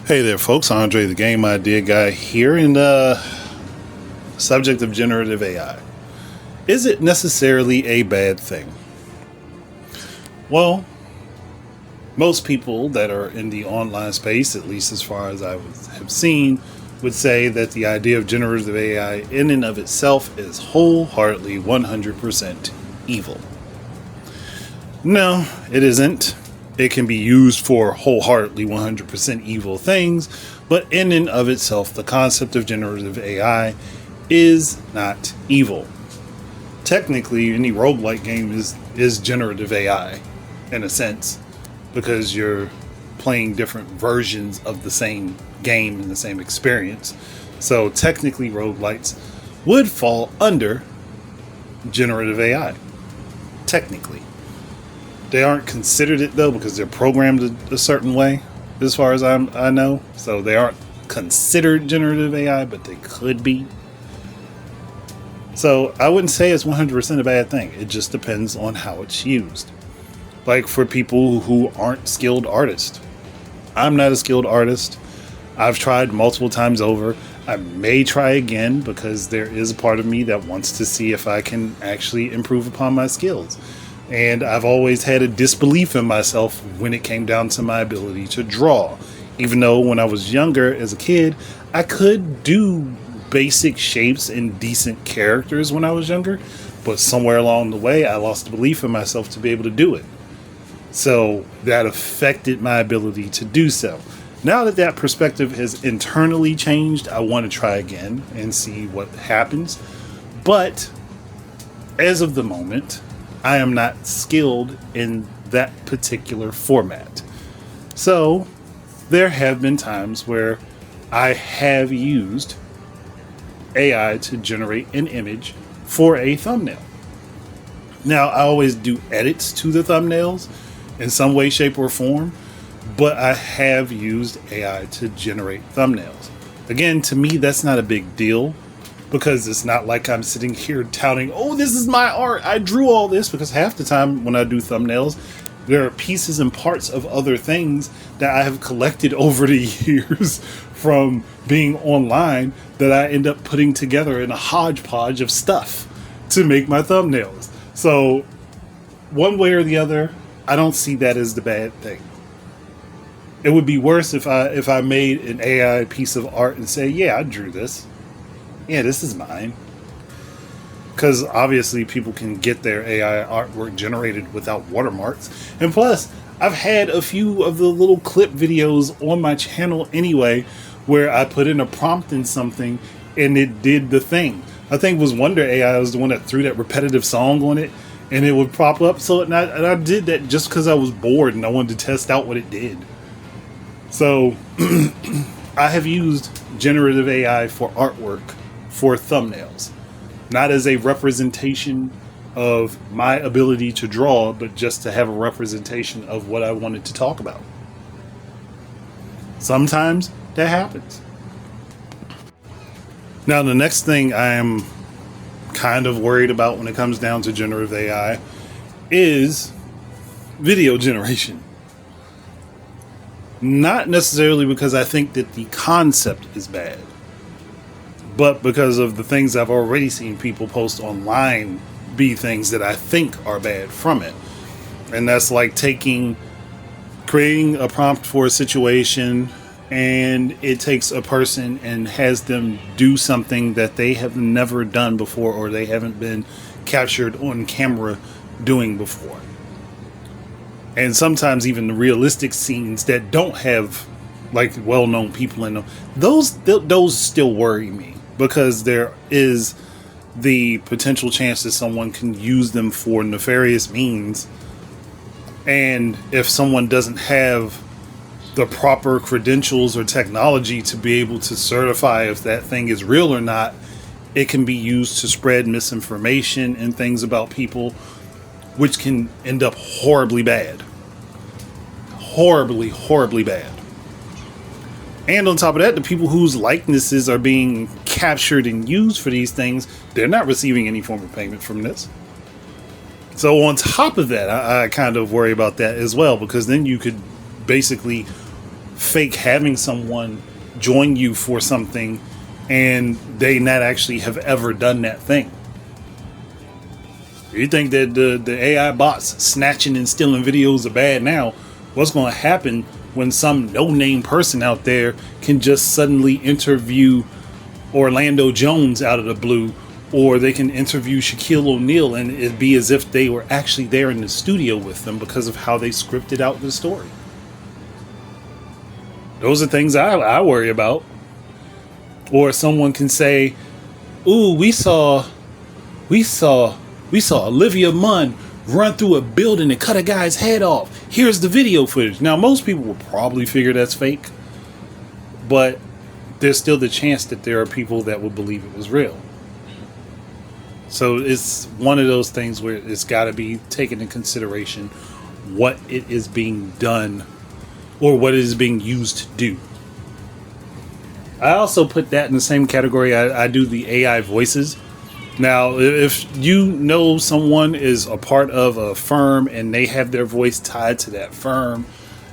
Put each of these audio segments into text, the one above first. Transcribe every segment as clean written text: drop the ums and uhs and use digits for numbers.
Hey there, folks. Andre, the Game Idea Guy here, and subject of generative AI. Is it necessarily a bad thing? Well, most people that are in the online space, at least as far as I have seen, would say that the idea of generative AI in and of itself is wholeheartedly 100% evil. No, it isn't. It can be used for wholeheartedly 100% evil things, but in and of itself, the concept of generative AI is not evil. Technically, any roguelike game is generative AI, in a sense, because you're playing different versions of the same game and the same experience. So technically, roguelites would fall under generative AI. Technically. They aren't considered it though because they're programmed a certain way, as far as I know. So they aren't considered generative AI, but they could be. So I wouldn't say it's 100% a bad thing. It just depends on how it's used. Like for people who aren't skilled artists. I'm not a skilled artist. I've tried multiple times over. I may try again because there is a part of me that wants to see if I can actually improve upon my skills. And I've always had a disbelief in myself when it came down to my ability to draw. Even though when I was younger as a kid, I could do basic shapes and decent characters when I was younger. But somewhere along the way, I lost the belief in myself to be able to do it. So that affected my ability to do so. Now that that perspective has internally changed, I want to try again and see what happens. But as of the moment, I am not skilled in that particular format. So there have been times where I have used AI to generate an image for a thumbnail. Now, I always do edits to the thumbnails in some way, shape, or form, but I have used AI to generate thumbnails. Again, to me, that's not a big deal. Because it's not like I'm sitting here touting, oh, this is my art, I drew all this. Because half the time when I do thumbnails, there are pieces and parts of other things that I have collected over the years from being online that I end up putting together in a hodgepodge of stuff to make my thumbnails. So one way or the other, I don't see that as the bad thing. It would be worse if I made an AI piece of art and say, yeah, I drew this. Yeah, this is mine. Because obviously people can get their AI artwork generated without watermarks. And plus, I've had a few of the little clip videos on my channel anyway, where I put in a prompt in something and it did the thing. I think it was Wonder AI was the one that threw that repetitive song on it and it would pop up. So and I did that just because I was bored and I wanted to test out what it did. So I have used generative AI for artwork for thumbnails, not as a representation of my ability to draw, but just to have a representation of what I wanted to talk about. Sometimes that happens. Now, the next thing I am kind of worried about when it comes down to generative AI is video generation. Not necessarily because I think that the concept is bad, but because of the things I've already seen people post online be things that I think are bad from it. And that's like creating a prompt for a situation, and it takes a person and has them do something that they have never done before or they haven't been captured on camera doing before. And sometimes even the realistic scenes that don't have like well-known people in them, those still worry me. Because there is the potential chance that someone can use them for nefarious means. And if someone doesn't have the proper credentials or technology to be able to certify if that thing is real or not, it can be used to spread misinformation and things about people, which can end up horribly bad. Horribly, horribly bad. And on top of that, the people whose likenesses are being captured and used for these things, they're not receiving any form of payment from this. So on top of that, I kind of worry about that as well, because then you could basically fake having someone join you for something and they not actually have ever done that thing. You think that the AI bots snatching and stealing videos are bad now? What's going to happen when some no-name person out there can just suddenly interview Orlando Jones out of the blue, or they can interview Shaquille O'Neal and it'd be as if they were actually there in the studio with them because of how they scripted out the story? Those are things I worry about. Or someone can say, "Ooh, we saw Olivia Munn run through a building and cut a guy's head off. Here's the video footage." Now, most people will probably figure that's fake, but there's still the chance that there are people that will believe it was real. So it's one of those things where it's got to be taken into consideration what it is being done or what it is being used to do. I also put that in the same category I do the AI voices. Now, if you know someone is a part of a firm and they have their voice tied to that firm,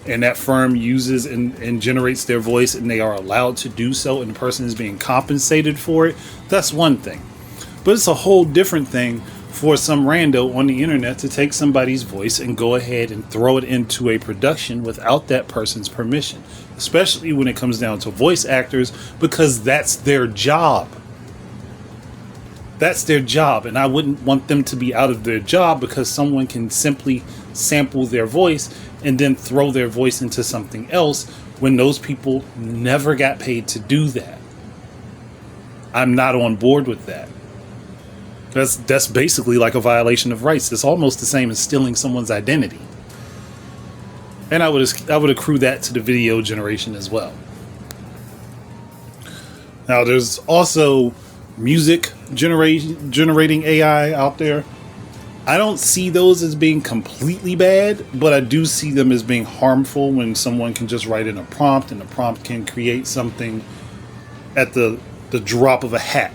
and that firm uses and generates their voice and they are allowed to do so, and the person is being compensated for it, that's one thing. But it's a whole different thing for some rando on the internet to take somebody's voice and go ahead and throw it into a production without that person's permission, especially when it comes down to voice actors, because that's their job. That's their job, and I wouldn't want them to be out of their job because someone can simply sample their voice and then throw their voice into something else when those people never got paid to do that. I'm not on board with that. That's basically like a violation of rights. It's almost the same as stealing someone's identity. And I would accrue that to the video generation as well. Now, there's also music generating AI out there. I don't see those as being completely bad, but I do see them as being harmful when someone can just write in a prompt and the prompt can create something at the drop of a hat.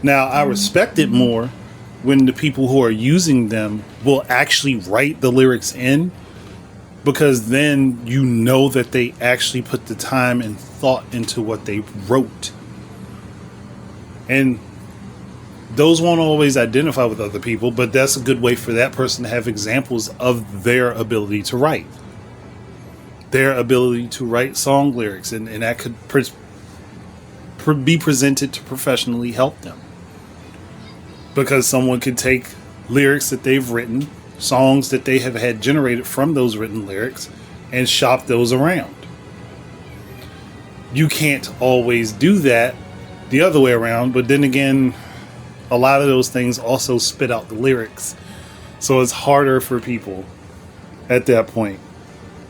Now, I respect it more when the people who are using them will actually write the lyrics in, because then you know that they actually put the time and thought into what they wrote. And those won't always identify with other people, but that's a good way for that person to have examples of their ability to write. Their ability to write song lyrics, and that could be presented to professionally help them. Because someone could take lyrics that they've written, songs that they have had generated from those written lyrics, and shop those around. You can't always do that the other way around, but then again, a lot of those things also spit out the lyrics, so it's harder for people at that point.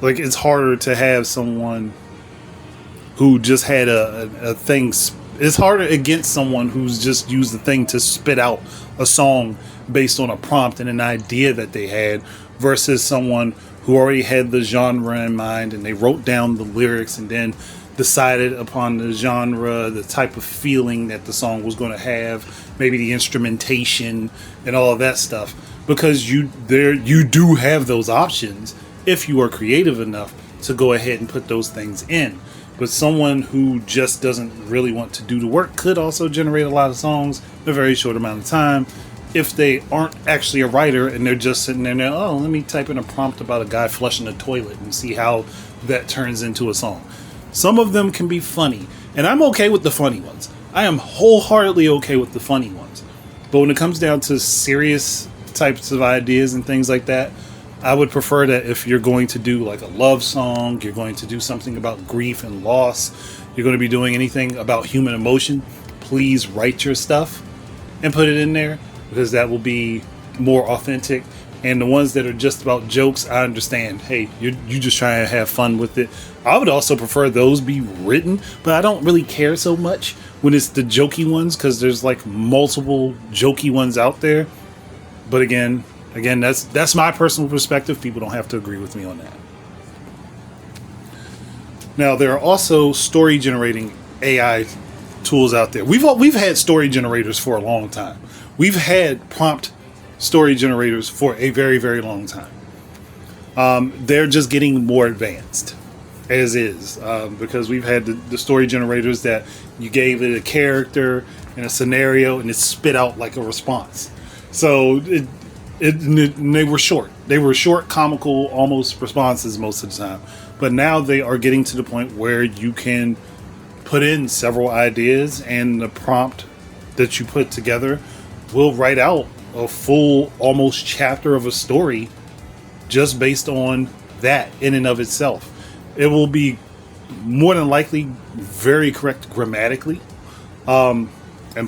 Like, it's harder to have someone who just had a thing. It's harder against someone who's just used the thing to spit out a song based on a prompt and an idea that they had, versus someone who already had the genre in mind and they wrote down the lyrics and then decided upon the genre, the type of feeling that the song was going to have, maybe the instrumentation and all of that stuff. Because you do have those options if you are creative enough to go ahead and put those things in. But someone who just doesn't really want to do the work could also generate a lot of songs in a very short amount of time if they aren't actually a writer and they're just sitting there and oh, let me type in a prompt about a guy flushing a toilet and see how that turns into a song. Some of them can be funny, and I'm okay with the funny ones. I am wholeheartedly okay with the funny ones. But when it comes down to serious types of ideas and things like that, I would prefer that if you're going to do like a love song, you're going to do something about grief and loss, you're going to be doing anything about human emotion, please write your stuff and put it in there, because that will be more authentic. And the ones that are just about jokes, I understand. Hey, you just trying to have fun with it. I would also prefer those be written, but I don't really care so much when it's the jokey ones, because there's like multiple jokey ones out there. But again, that's my personal perspective. People don't have to agree with me on that. Now, there are also story generating AI tools out there. We've had story generators for a long time. We've had prompt story generators for a very, very long time. They're just getting more advanced. as is, because we've had the story generators that you gave it a character and a scenario and it spit out like a response. So they were short. They were short, comical, almost responses most of the time. But now they are getting to the point where you can put in several ideas, and the prompt that you put together will write out a full, almost chapter of a story just based on that in and of itself. It will be more than likely very correct grammatically. And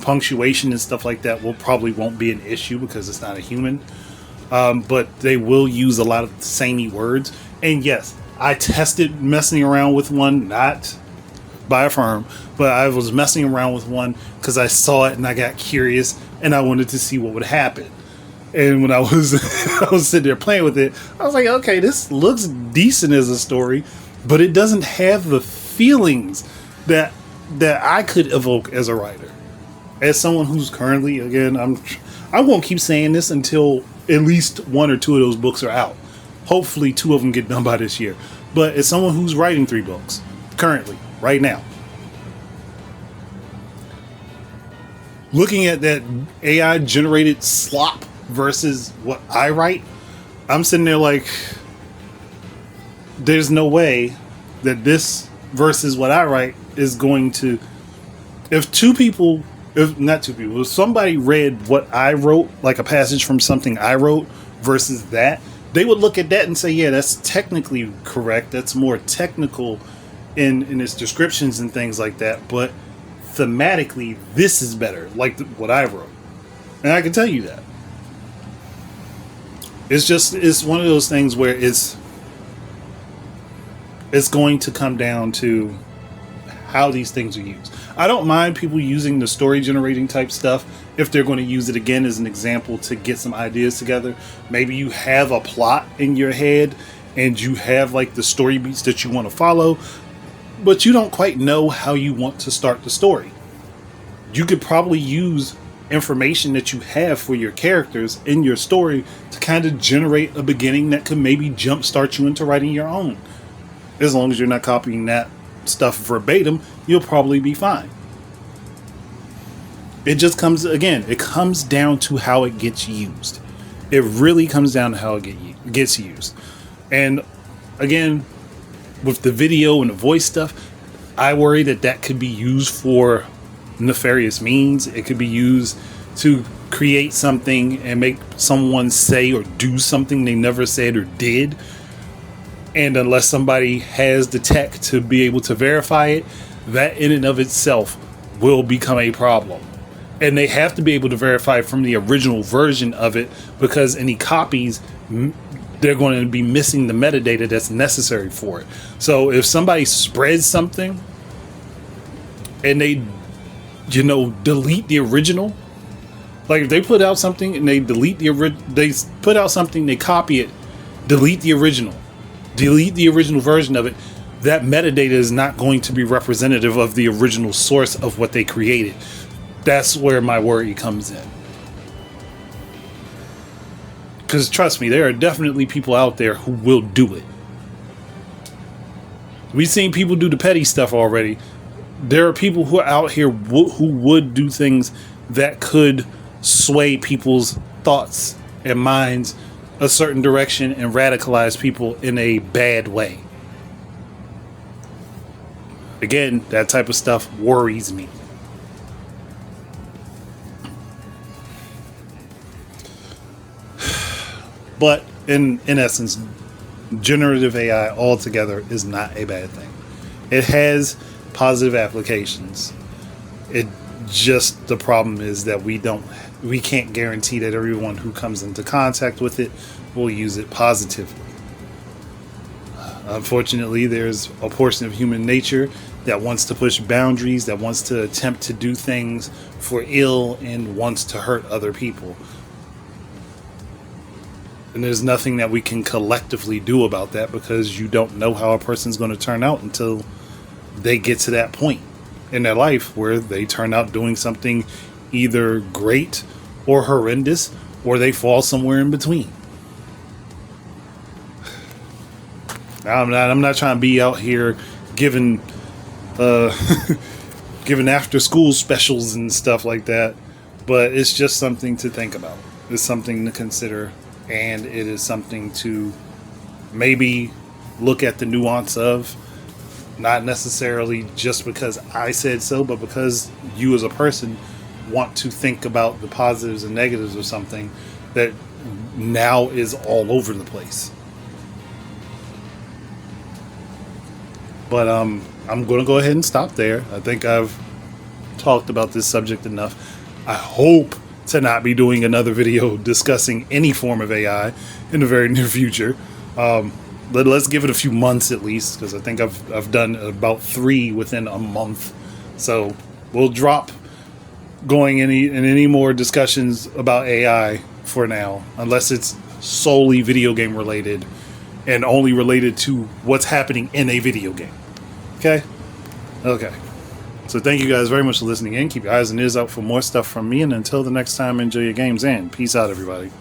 punctuation and stuff like that won't be an issue because it's not a human. But they will use a lot of samey words. And yes, I tested messing around with one, not by a firm, but I was messing around with one because I saw it and I got curious and I wanted to see what would happen. And when I was I was sitting there playing with it, I was like, okay, this looks decent as a story, but it doesn't have the feelings that I could evoke as a writer. As someone who's currently, again, I won't keep saying this until at least one or two of those books are out. Hopefully 2 of them get done by this year. But as someone who's writing 3 books currently, right now, looking at that AI generated slop versus what I write, I'm sitting there like, there's no way that this versus what I write is going to, if somebody read what I wrote, like a passage from something I wrote versus that, they would look at that and say, yeah, that's technically correct. That's more technical in its descriptions and things like that. But thematically, this is better, like what I wrote. And I can tell you that. It's one of those things where it's going to come down to how these things are used. I don't mind people using the story generating type stuff if they're going to use it again as an example to get some ideas together. Maybe you have a plot in your head and you have like the story beats that you want to follow, but you don't quite know how you want to start the story. You could probably use information that you have for your characters in your story to kind of generate a beginning that could maybe jumpstart you into writing your own. As long as you're not copying that stuff verbatim, you'll probably be fine. It just comes down to how it gets used. It really comes down to how it gets used. And again, with the video and the voice stuff, I worry that could be used for nefarious means. It could be used to create something and make someone say or do something they never said or did. And unless somebody has the tech to be able to verify it, that in and of itself will become a problem. And they have to be able to verify from the original version of it, because any copies, they're going to be missing the metadata that's necessary for it. So if somebody spreads something and they, delete the original, like if they put out something and they delete they put out something, they copy it, delete the original version of it, that metadata is not going to be representative of the original source of what they created. That's where my worry comes in. Because trust me, there are definitely people out there who will do it. We've seen people do the petty stuff already. There are people who are out here who would do things that could sway people's thoughts and minds a certain direction and radicalize people in a bad way. Again, that type of stuff worries me. But in essence, generative AI altogether is not a bad thing. It has positive applications. The problem is that we can't guarantee that everyone who comes into contact with it will use it positively. Unfortunately, there's a portion of human nature that wants to push boundaries, that wants to attempt to do things for ill and wants to hurt other people. And there's nothing that we can collectively do about that, because you don't know how a person's going to turn out until they get to that point in their life where they turn out doing something either great or horrendous, or they fall somewhere in between. I'm not trying to be out here giving giving after school specials and stuff like that, but it's just something to think about. It's something to consider, and it is something to maybe look at the nuance of, not necessarily just because I said so, but because you as a person want to think about the positives and negatives of something that now is all over the place. But I'm going to go ahead and stop there. I think I've talked about this subject enough. I hope to not be doing another video discussing any form of AI in the very near future. Let's give it a few months at least, because I think I've done about 3 within a month. So we'll drop going in any more discussions about AI for now, unless it's solely video game related and only related to what's happening in a video game. Okay? Okay. So thank you guys very much for listening in. Keep your eyes and ears out for more stuff from me. And until the next time, enjoy your games and peace out, everybody.